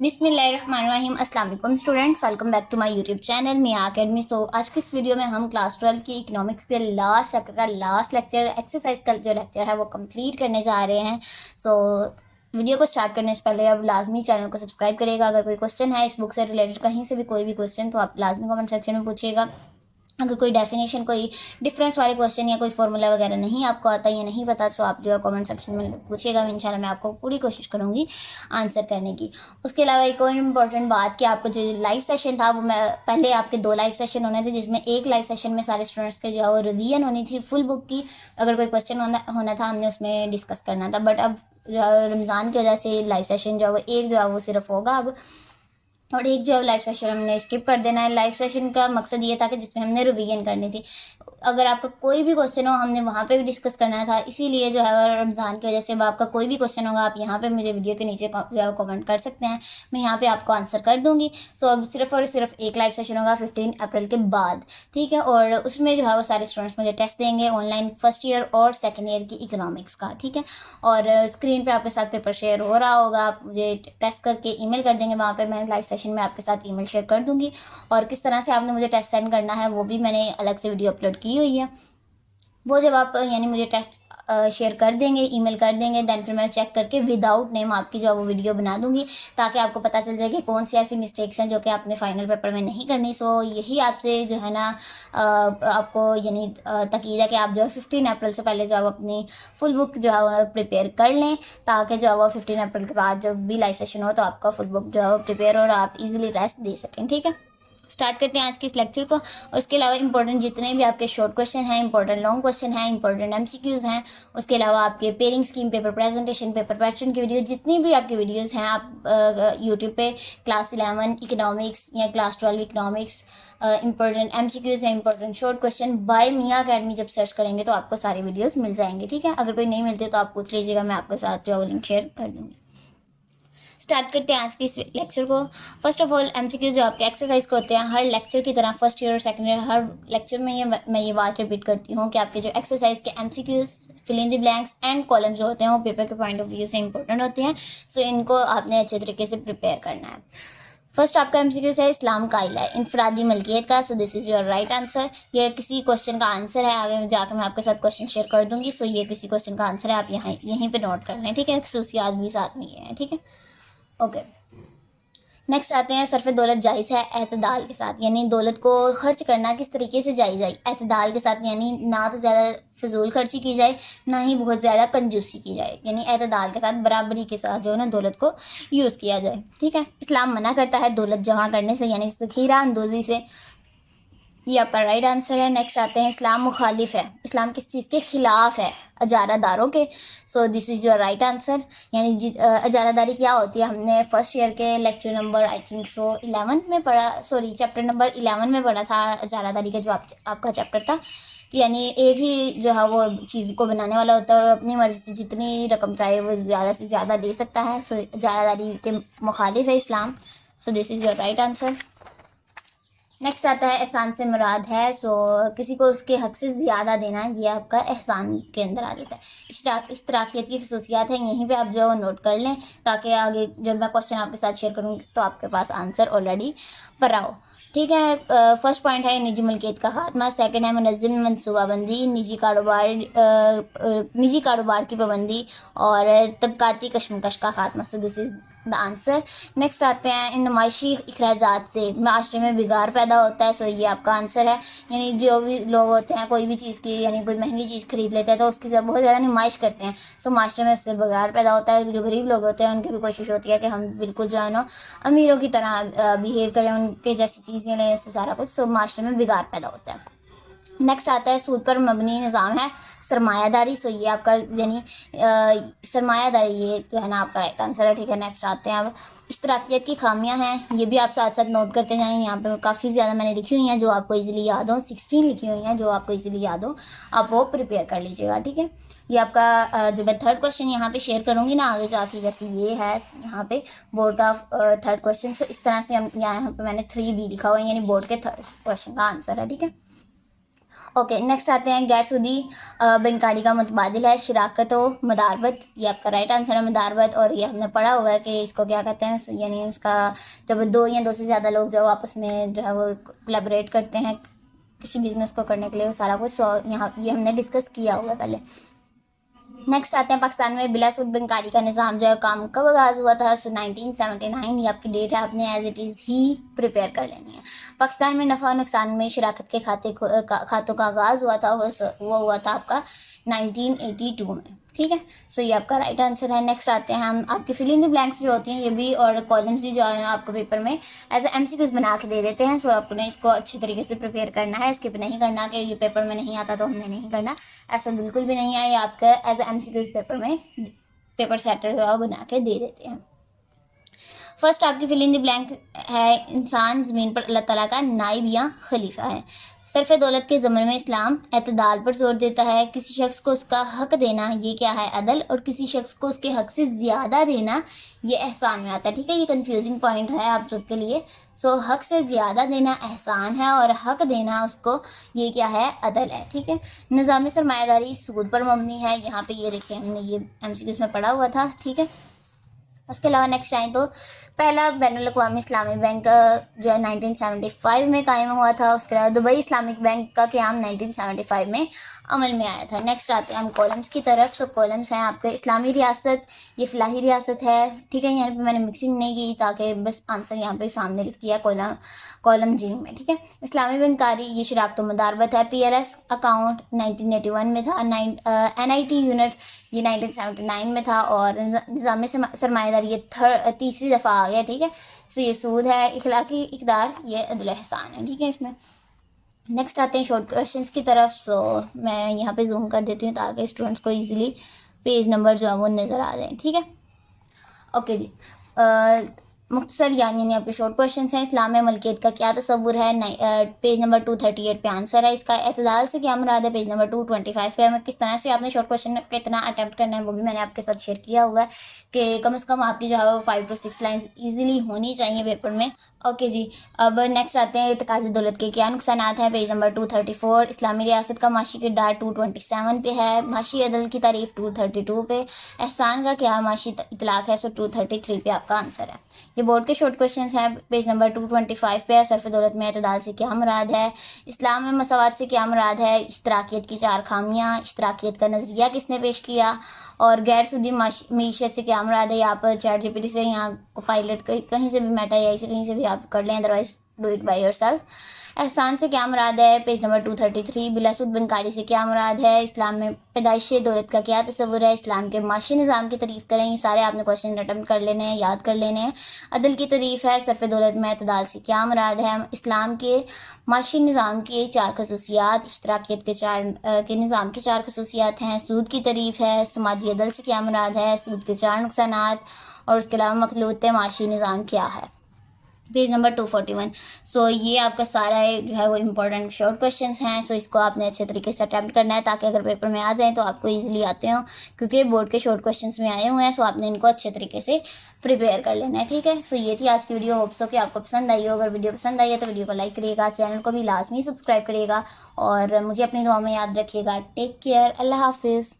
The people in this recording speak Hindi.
बिस्मिल्लाहिर्रहमानिर्रहीम अस्सलाम वालेकुम students, welcome back to my YouTube channel Miyan academy. So आज की इस वीडियो में हम क्लास 12 की इकोनॉमिक्स के लास्ट चैप्टर का लास्ट लेक्चर एक्सरसाइज का जो लेक्चर है वो कंप्लीट करने जा रहे हैं। सो वीडियो को स्टार्ट करने से पहले अब लाजमी चैनल को सब्सक्राइब करेगा। अगर कोई क्वेश्चन है इस बुक से रिलेटेड, कहीं से भी कोई भी क्वेश्चन, तो आप लाजमी कमेंट सेक्शन में पूछिएगा। अगर कोई डेफिनेशन, कोई डिफरेंस वाले क्वेश्चन या कोई फॉर्मूला वगैरह नहीं आपको आता या नहीं पता, तो आप जो है कमेंट सेक्शन में पूछिएगा। इंशाल्लाह मैं आपको पूरी कोशिश करूँगी आंसर करने की। उसके अलावा एक और इम्पॉर्टेंट बात कि आपको जो लाइव सेशन था वो मैं पहले आपके 2 लाइव सेशन होने थे, जिसमें एक लाइव सेशन में सारे स्टूडेंट्स के जो है वो रिवीजन होनी थी फुल बुक की। अगर कोई क्वेश्चन होना था हमने उसमें डिस्कस करना था। बट अब जो है रमज़ान की वजह से लाइव सेशन जो है वो एक जो है वो सिर्फ होगा अब, और एक जो लाइव सेशन हमने स्किप कर देना है। लाइव सेशन का मकसद ये था कि जिसमें हमने रिवीजन करनी थी। अगर आपका कोई भी क्वेश्चन हो हमने वहाँ पे भी डिस्कस करना था, इसीलिए जो है रमज़ान की वजह से अब आपका कोई भी क्वेश्चन होगा आप यहाँ पे मुझे वीडियो के नीचे जो है कमेंट कर सकते हैं, मैं यहाँ पे आपको आंसर कर दूँगी। सो अब सिर्फ और सिर्फ एक लाइव सेशन होगा 15 अप्रैल के बाद, ठीक है। और उसमें जो है वो सारे स्टूडेंट्स मुझे टेस्ट देंगे ऑनलाइन, फर्स्ट ईयर और सेकेंड ईयर की इकोनॉमिक्स का, ठीक है। और स्क्रीन पर आपके साथ पेपर शेयर हो रहा होगा, आप मुझे टेस्ट करके ईमेल कर देंगे। वहाँ पर मैं लाइव सेशन में आपके साथ ईमेल शेयर कर दूँगी, और किस तरह से आपने मुझे टेस्ट सेंड करना है वो भी मैंने अलग से वीडियो अपलोड की हुई है। वो जब आप यानी मुझे टेस्ट शेयर कर देंगे, ईमेल कर देंगे, देन फिर मैं चेक करके विदाउट नेम आपकी जो वो वीडियो बना दूंगी, ताकि आपको पता चल जाए कि कौन सी ऐसी मिस्टेक्स हैं जो कि आपने फाइनल पेपर में नहीं करनी। सो यही आपसे जो है ना आपको यानी ताकीद है कि आप जो है 15 अप्रैल से पहले जो है अपनी फुल बुक जो है वो प्रिपेयर कर लें, ताकि जो है वो 15 अप्रैल के बाद जब भी लाइव सेशन हो तो आपका फुल बुक जो है प्रिपेयर हो और आप इजीली रेस्ट दे सकें, ठीक है। स्टार्ट करते हैं आज के इस लेक्चर को। उसके अलावा इंपॉर्टेंट जितने भी आपके शॉर्ट क्वेश्चन हैं, इंपॉर्टेंट लॉन्ग क्वेश्चन हैं, इंपॉर्टेंट एमसीक्यूज हैं, उसके अलावा आपके pairing scheme, paper presentation, paper pattern की वीडियो, जितनी भी आपकी वीडियोस हैं आप यूट्यूब पे क्लास 11 इकोनॉमिक्स या क्लास 12 इकोनॉमिक्स, इंपॉर्टेंट एमसीक्यूज हैं, important short question by Miyan academy जब सर्च करेंगे तो आपको सारी वीडियोज़ मिल जाएंगी, ठीक है। अगर कोई नहीं मिलती तो आप पूछ लीजिएगा, मैं आपके साथ जो लिंक शेयर कर दूँगी। स्टार्ट करते हैं आज के इस लेक्चर को। फर्स्ट ऑफ ऑल एमसीक्यूज जो आपके एक्सरसाइज को होते हैं, हर लेक्चर की तरह फर्स्ट ईयर और सेकंड ईयर हर लेक्चर में मैं ये बात रिपीट करती हूँ कि आपके जो एक्सरसाइज के MCQs, fill in the blanks and column जो होते हैं वो पेपर के पॉइंट ऑफ व्यू से इंपॉर्टेंट होते हैं। सो इनको आपने अच्छे तरीके से प्रिपेयर करना है। फर्स्ट आपका एमसीक्यूज है इस्लाम का इला है इनफरादी मलकियत का। So this is your right answer. ये किसी क्वेश्चन का आंसर है, आगे जाकर मैं आपके साथ क्वेश्चन शेयर कर दूंगी। सो ये किसी क्वेश्चन का आंसर है, आप यहाँ यहीं पे नोट कर लें, ठीक है। खसूसियात भी साथ में ये है, ठीक है, ओके। नेक्स्ट आते हैं सरफ दौलत जायज़ है एतदाल के साथ, यानी दौलत को खर्च करना किस तरीके से जायज़ है एतदाल के साथ, यानी ना तो ज़्यादा फिजूल खर्ची की जाए ना ही बहुत ज़्यादा कंजूसी की जाए, यानी एतदाल के साथ बराबरी के साथ जो है ना दौलत को यूज़ किया जाए, ठीक है। इस्लाम मना करता है दौलत जमा करने से, यानी ज़ख़ीरा अंदोज़ी से। ये आपका राइट आंसर है। नेक्स्ट आते हैं इस्लाम मुखालिफ है, इस्लाम किस चीज़ के ख़िलाफ़ है अजारादारों के। सो this is your right answer. यानी अजारादारी क्या होती है हमने फर्स्ट ईयर के lecture number I think so 11 में पढ़ा, सॉरी चैप्टर नंबर 11 में पढ़ा था अजारादारी का, जो आपका चैप्टर था। यानी एक ही जो है वो चीज़ को बनाने वाला होता है और अपनी मर्ज़ी से जितनी रकम चाहे वो ज़्यादा से ज़्यादा दे सकता है। सो अजारादारी के मुखालिफ है इस्लाम। So this is your right answer. Next आता है एहसान से मुराद है, सो किसी को उसके हक से ज़्यादा देना, ये आपका एहसान के अंदर आ जाता है। इश्तराकियत की खसूसियात है, यहीं पे आप जो है वो नोट कर लें, ताकि आगे जब मैं क्वेश्चन आपके साथ शेयर करूँगी तो आपके पास आंसर ऑलरेडी पड़ा हो, ठीक है। फर्स्ट पॉइंट है निजी मलकियत का खात्मा। सेकंड है मुनज़्ज़म मनसूबाबंदी, निजी कारोबार की पाबंदी और तबकाती कशमकश का खात्मा। सो this is the answer. Next आते हैं इन नुमाइशी अखराजात से माशरे में बिगाड़ पैदा होता है। सो ये आपका आंसर है। यानी जो भी लोग होते हैं कोई भी चीज़ की, यानी कोई महंगी चीज़ खरीद लेते हैं तो उसकी बहुत ज़्यादा नुमाइश करते हैं। सो माशरे में उससे बिगाड़ पैदा होता है। जो गरीब लोग होते हैं उनकी भी कोशिश होती है कि हम बिल्कुल जो है ना अमीरों की तरह बिहेव करें, उनके जैसी चीज़ें लें, उससे सारा कुछ। सो माशरे में बिगाड़ पैदा होता है। नेक्स्ट आता है सूद पर मबनी निज़ाम है सरमायादारी। सो ये आपका यानी सरमायादारी ये जो है ना आपका राइट आंसर है, ठीक है। नेक्स्ट आते हैं अब इश्तराकियत की खामियां हैं, ये भी आप साथ साथ नोट करते जाएं। यहाँ पे काफ़ी ज़्यादा मैंने लिखी हुई हैं जो आपको इजीली याद हो, 16 लिखी हुई हैं जो आपको इजीली याद हो, आप वो प्रिपेयर कर लीजिएगा, ठीक है। ये आपका जो मैं थर्ड क्वेश्चन यहाँ पे शेयर करूँगी ना आगे जाके, जैसे ये है यहाँ पे बोर्ड का थर्ड क्वेश्चन। सो इस तरह से हम यहाँ पे मैंने 3B लिखा हुआ है, यानी बोर्ड के थर्ड क्वेश्चन का आंसर है, ठीक है। ओके, नेक्स्ट आते हैं गैर सूदी बैंकारी का मुतबादिल है शराकत व मदारबत। ये आपका राइट आंसर है, मदारबत। और ये हमने पढ़ा हुआ है कि इसको क्या कहते हैं, यानी उसका जब दो या दो से ज़्यादा लोग जो आपस में जो है वो कोलैबोरेट करते हैं किसी बिज़नेस को करने के लिए, वो सारा कुछ यहाँ ये हमने डिस्कस किया हुआ है पहले। नेक्स्ट आते हैं पाकिस्तान में बिलासुद बैंकारी का निज़ाम जो है काम कब आगाज़ हुआ था। सो 1979 ये आपकी डेट है, आपने एज इट इज़ ही प्रिपेयर कर लेनी है। पाकिस्तान में नफ़ा और नुकसान में शराकत के खातों का आगाज़ हुआ था, वो हुआ था आपका 1982 में। ठीक है, सो ये आपका राइट आंसर है। नेक्स्ट आते हैं हम आपकी फिल इन द ब्लैंक्स जो होती हैं ये भी, और कॉलम्स भी जो है आपको पेपर में एज MCQs बना के दे देते हैं। सो आपने इसको अच्छे तरीके से प्रिपेयर करना है, स्किप नहीं करना कि ये पेपर में नहीं आता तो हमने नहीं करना, ऐसा बिल्कुल भी नहीं है। ये आपका एज MCQs पेपर में पेपर सेटर जो है बना के दे देते हैं। फर्स्ट आपकी फिल इन द ब्लैंक है, इंसान ज़मीन पर अल्लाह ताला का नाइब या खलीफा है। सरफ़ दौलत के ज़मन में इस्लाम एतदाल पर जोर देता है। किसी शख्स को उसका हक देना ये क्या है, अदल। और किसी शख्स को उसके हक से ज़्यादा देना ये एहसान में आता है। ठीक है, ये कन्फ्यूजिंग पॉइंट है आप सबके लिए। सो हक से ज़्यादा देना एहसान है और हक देना उसको ये क्या है, अदल है। ठीक है, निज़ाम सरमायादारी सूद पर मबनी है। यहाँ पे ये देखिए हमने ये MCQs में पढ़ा हुआ था। ठीक है, उसके अलावा नेक्स्ट आए तो पहला बैनुल अक़वामी इस्लामी बैंक जो है 1975 में कायम हुआ था। उसके अलावा दुबई इस्लामिक बैंक का क़याम 1975 में अमल में आया था। नेक्स्ट आते हैं हम कॉलम्स की तरफ। सो कॉलम्स हैं आपके इस्लामी रियासत, ये फ़लाही रियासत है। ठीक है, यहाँ पे मैंने मिक्सिंग नहीं की ताकि बस आंसर यहाँ पे सामने लिख दिया कॉलम जी में। ठीक है, इस्लामी बैंकारी ये शराकत व मदारबत है। PLS अकाउंट 1981 में था। NIT यूनिट ये 1979 में था। और निज़ाम सरमायादारी ये तीसरी दफ़ा आ गया। ठीक है, सो ये सूद है, इखलाकी इक़दार ये अदल एहसान है। ठीक है, इसमें नेक्स्ट आते हैं शॉर्ट क्वेश्चंस की तरफ। सो मैं यहाँ पे जूम कर देती हूँ ताकि स्टूडेंट्स को इजीली पेज नंबर जो है वो नज़र आ जाए। ठीक है, ओके जी। मुख्तसर यानी आपके शॉर्ट क्वेश्चन हैं। इस्लाम में मलकियत का क्या तस्वुर है, पेज नंबर 238 पे आंसर है इसका। एतदाल से क्या मुराद है, पेज नंबर 225 पे। किस तरह से आपने शॉर्ट क्वेश्चन कितना अटैम्प्ट करना है वो भी मैंने आपके साथ शेयर किया हुआ है कि कम से कम आपकी जो है वो 5 to 6 लाइन्स ईजिली होनी चाहिए पेपर में। ओके जी, अब नेक्स्ट आते हैं इत्तेकाद दौलत के क्या नुकसानात हैं, पेज नंबर 234। इस्लामी रियासत का माशी किरदार 227 पे है। माशी अदल की तारीफ 232 पे। एहसान का क्या माशी इतलाक है, सो 233 पे आपका आंसर है। ये बोर्ड के शॉर्ट क्वेश्चन हैं, पेज नंबर 225 पे है। सरफ़ दौलत में एतदाल से क्या मुराद है, इस्लाम में मसावात से क्या मुराद है, इश्तराकियत की 4 खामियाँ, इश्तराकियत का नज़रिया किसने पेश किया, और गैर सूदी मीशत से क्या मुराद है। यहाँ पर ChatGPT से यहाँ पायलट कहीं से भी मेटा AI से कहीं से भी आप कर लें, otherwise do it by yourself. एहसान से क्या मुराद है, पेज नंबर 233। बिलासुद बैंकारी से क्या मुराद है, इस्लाम में पैदाइश दौलत का क्या तस्वुर है, इस्लाम के माशी निज़ाम की तारीफ़ करें। ये सारे आपने क्वेश्चन अटैम्प्ट कर लेने हैं, याद कर लेने हैं। अदल की तारीफ़ है, सरफ़ दौलत में एतदाल से क्या मुराद है, इस्लाम के माशी निज़ाम की 4 खसूसियात, इश्तराकियत के निज़ाम की 4 खसूसियात हैं। सूद की तारीफ़ है, समाजी अदल से क्या मुराद है, सूद के 4 नुकसानात, और उसके अलावा मखलूत माशी निज़ाम क्या है, पेज नंबर 241। सो ये आपका सारा जो है वो इम्पोर्टेंट शॉर्ट क्वेश्चंस हैं। सो इसको आपने अच्छे तरीके से अटैम्प्ट करना है ताकि अगर पेपर में आ जाए तो आपको इजीली आते हो, क्योंकि बोर्ड के शॉर्ट क्वेश्चंस में आए हुए हैं। सो आपने इनको अच्छे तरीके से प्रिपेयर कर लेना है। ठीक है, सो ये थी आज की वीडियो। होप सो कि आपको पसंद आई हो। अगर वीडियो पसंद आई है तो वीडियो को लाइक करिएगा, चैनल को भी लाजमी सब्सक्राइब करिएगा और मुझे अपनी दुआ में याद रखिएगा। टेक केयर, अल्लाह हाफिज़।